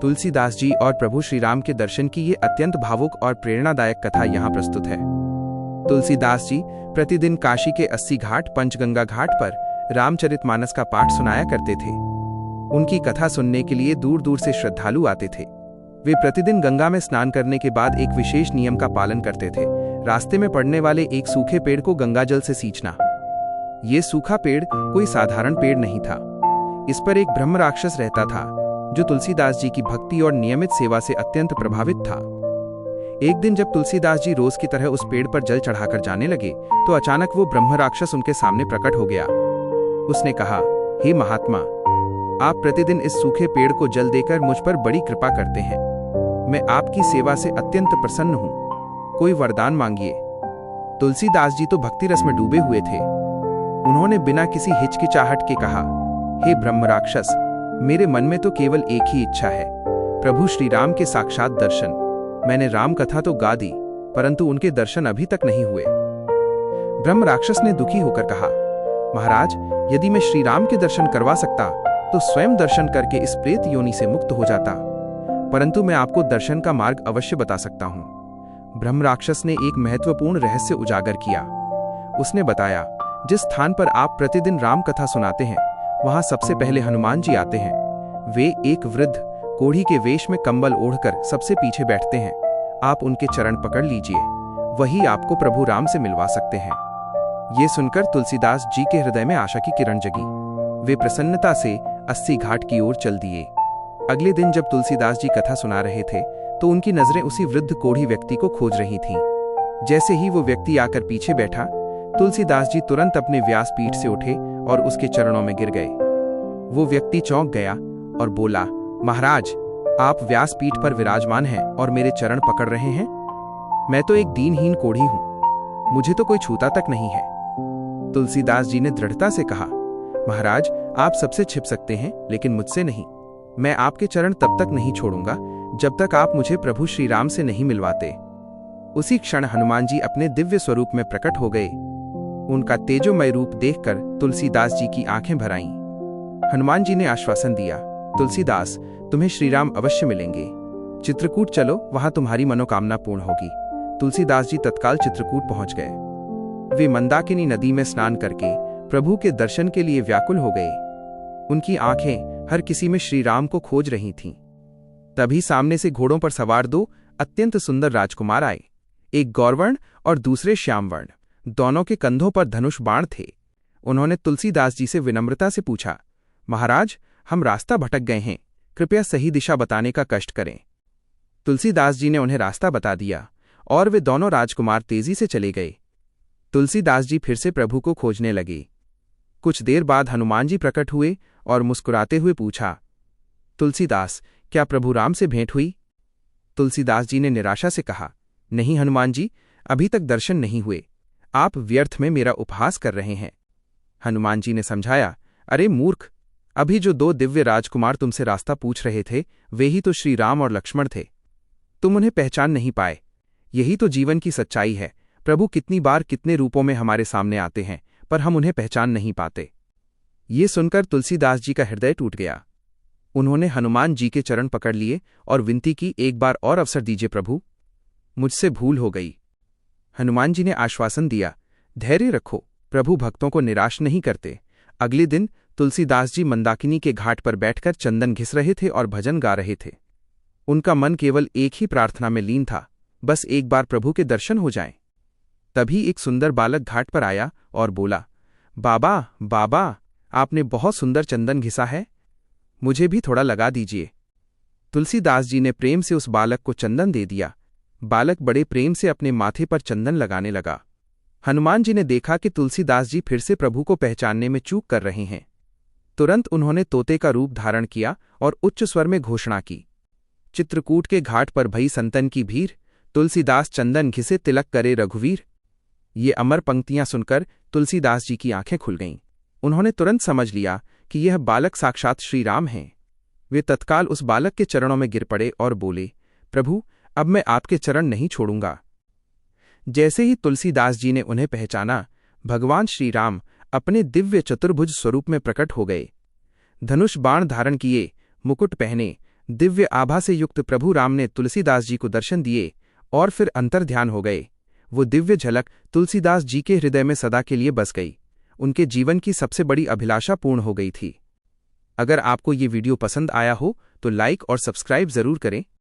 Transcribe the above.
तुलसीदास जी और प्रभु श्री राम के दर्शन की ये अत्यंत भावुक और प्रेरणादायक कथा यहाँ प्रस्तुत है। तुलसीदास जी प्रतिदिन काशी के 80 घाट पंचगंगा घाट पर रामचरितमानस का पाठ सुनाया करते थे। उनकी कथा सुनने के लिए दूर दूर से श्रद्धालु आते थे। वे प्रतिदिन गंगा में स्नान करने के बाद एक विशेष नियम का पालन करते थे, रास्ते में पड़ने वाले एक सूखे पेड़ को गंगाजल से सींचना। ये सूखा पेड़ कोई साधारण पेड़ नहीं था। इस पर एक ब्रह्म राक्षस रहता था जो तुलसीदास जी की भक्ति और नियमित सेवा से अत्यंत प्रभावित था। एक दिन जब तुलसीदास जी रोज की तरह उस पेड़ पर जल चढ़ाकर जाने लगे तो अचानक वो ब्रह्म राक्षस उनके सामने प्रकट हो गया। उसने कहा, हे महात्मा, आप प्रतिदिन इस सूखे पेड़ को जल देकर मुझ पर बड़ी कृपा करते हैं। मैं आपकी सेवा से अत्यंत प्रसन्न हूं। कोई वरदान मांगिए। तुलसीदास जी तो भक्ति रस में डूबे हुए थे। उन्होंने बिना किसी हिचकिचाहट के कहा, हे ब्रह्म राक्षस, मेरे मन में तो केवल एक ही इच्छा है, प्रभु श्री राम के साक्षात दर्शन। मैंने राम कथा तो गा दी, परंतु उनके दर्शन अभी तक नहीं हुए। ब्रह्म राक्षस ने दुखी होकर कहा, महाराज, यदि मैं श्री राम के दर्शन करवा सकता तो स्वयं दर्शन करके इस प्रेत योनि से मुक्त हो जाता, परंतु मैं आपको दर्शन का मार्ग अवश्य बता सकता हूं। ब्रह्म राक्षस ने एक महत्वपूर्ण रहस्य उजागर किया। उसने बताया, जिस स्थान पर आप प्रतिदिन राम कथा सुनाते हैं वहां सबसे पहले हनुमान जी आते हैं। वे एक वृद्ध कोढ़ी के वेश में कंबल ओढ़कर सबसे पीछे बैठते हैं। आप उनके चरण पकड़ लीजिए, वही आपको प्रभु राम से मिलवा सकते हैं। ये सुनकर तुलसीदास जी के हृदय में आशा की किरण जगी। वे प्रसन्नता से 80 घाट की ओर चल दिए। अगले दिन जब तुलसीदास जी कथा सुना रहे थे तो उनकी नजरें उसी वृद्ध कोढ़ी व्यक्ति को खोज रही थीं। जैसे ही वो व्यक्ति आकर पीछे बैठा, तुलसीदास जी तुरंत अपने व्यासपीठ से उठे और उसके चरणों में गिर गए। वो व्यक्ति चौंक गया और बोला, महाराज, आप व्यासपीठ पर विराजमान हैं और मेरे चरण पकड़ रहे हैं? मैं तो एक दीनहीन कोढ़ी हूं, मुझे तो कोई छूता तक नहीं है। तुलसीदास जी ने दृढ़ता से कहा, महाराज, आप सबसे छिप सकते हैं लेकिन मुझसे नहीं। मैं आपके चरण तब तक नहीं छोड़ूंगा जब तक आप मुझे प्रभु श्री राम से नहीं मिलवाते। उसी क्षण हनुमान जी अपने दिव्य स्वरूप में प्रकट हो गए। उनका तेजोमय रूप देखकर तुलसीदास जी की आंखें भर आईं। हनुमान जी ने आश्वासन दिया, तुलसीदास, तुम्हें श्रीराम अवश्य मिलेंगे। चित्रकूट चलो, वहां तुम्हारी मनोकामना पूर्ण होगी। तुलसीदास जी तत्काल चित्रकूट पहुंच गए। वे मंदाकिनी नदी में स्नान करके प्रभु के दर्शन के लिए व्याकुल हो गए। उनकी आंखें हर किसी में श्री राम को खोज रही थीं। तभी सामने से घोड़ों पर सवार 2 अत्यंत सुंदर राजकुमार आए। एक गौरवर्ण और दूसरे श्यामवर्ण। दोनों के कंधों पर धनुष बाण थे। उन्होंने तुलसीदास जी से विनम्रता से पूछा, महाराज, हम रास्ता भटक गए हैं, कृपया सही दिशा बताने का कष्ट करें। तुलसीदास जी ने उन्हें रास्ता बता दिया और वे दोनों राजकुमार तेजी से चले गए। तुलसीदास जी फिर से प्रभु को खोजने लगे। कुछ देर बाद हनुमान जी प्रकट हुए और मुस्कुराते हुए पूछा, तुलसीदास, क्या प्रभु राम से भेंट हुई? तुलसीदास जी ने निराशा से कहा, नहीं हनुमान जी, अभी तक दर्शन नहीं हुए। आप व्यर्थ में मेरा उपहास कर रहे हैं। हनुमान जी ने समझाया, अरे मूर्ख, अभी जो 2 दिव्य राजकुमार तुमसे रास्ता पूछ रहे थे वे ही तो श्री राम और लक्ष्मण थे। तुम उन्हें पहचान नहीं पाए। यही तो जीवन की सच्चाई है। प्रभु कितनी बार कितने रूपों में हमारे सामने आते हैं, पर हम उन्हें पहचान नहीं पाते। ये सुनकर तुलसीदास जी का हृदय टूट गया। उन्होंने हनुमान जी के चरण पकड़ लिए और विनती की, एक बार और अवसर दीजिए प्रभु, मुझसे भूल हो गई। हनुमान जी ने आश्वासन दिया, धैर्य रखो, प्रभु भक्तों को निराश नहीं करते। अगले दिन तुलसीदास जी मंदाकिनी के घाट पर बैठकर चंदन घिस रहे थे और भजन गा रहे थे। उनका मन केवल एक ही प्रार्थना में लीन था, बस एक बार प्रभु के दर्शन हो जाएं। तभी एक सुंदर बालक घाट पर आया और बोला, बाबा, बाबा, आपने बहुत सुंदर चंदन घिसा है, मुझे भी थोड़ा लगा दीजिए। तुलसीदास जी ने प्रेम से उस बालक को चंदन दे दिया। बालक बड़े प्रेम से अपने माथे पर चंदन लगाने लगा। हनुमान जी ने देखा कि तुलसीदास जी फिर से प्रभु को पहचानने में चूक कर रहे हैं। तुरंत उन्होंने तोते का रूप धारण किया और उच्च स्वर में घोषणा की, चित्रकूट के घाट पर भई संतन की भीड़, तुलसीदास चंदन घिसे तिलक करे रघुवीर। ये अमर पंक्तियां सुनकर तुलसीदास जी की आंखें खुल गईं। उन्होंने तुरंत समझ लिया कि यह बालक साक्षात श्री राम हैं। वे तत्काल उस बालक के चरणों में गिर पड़े और बोले, प्रभु, अब मैं आपके चरण नहीं छोड़ूंगा। जैसे ही तुलसीदास जी ने उन्हें पहचाना, भगवान श्री राम अपने दिव्य चतुर्भुज स्वरूप में प्रकट हो गए। धनुष बाण धारण किए, मुकुट पहने, दिव्य आभा से युक्त प्रभु राम ने तुलसीदास जी को दर्शन दिए और फिर अंतर ध्यान हो गए। वो दिव्य झलक तुलसीदास जी के हृदय में सदा के लिए बस गई। उनके जीवन की सबसे बड़ी अभिलाषा पूर्ण हो गई थी। अगर आपको ये वीडियो पसंद आया हो तो लाइक और सब्सक्राइब जरूर करें।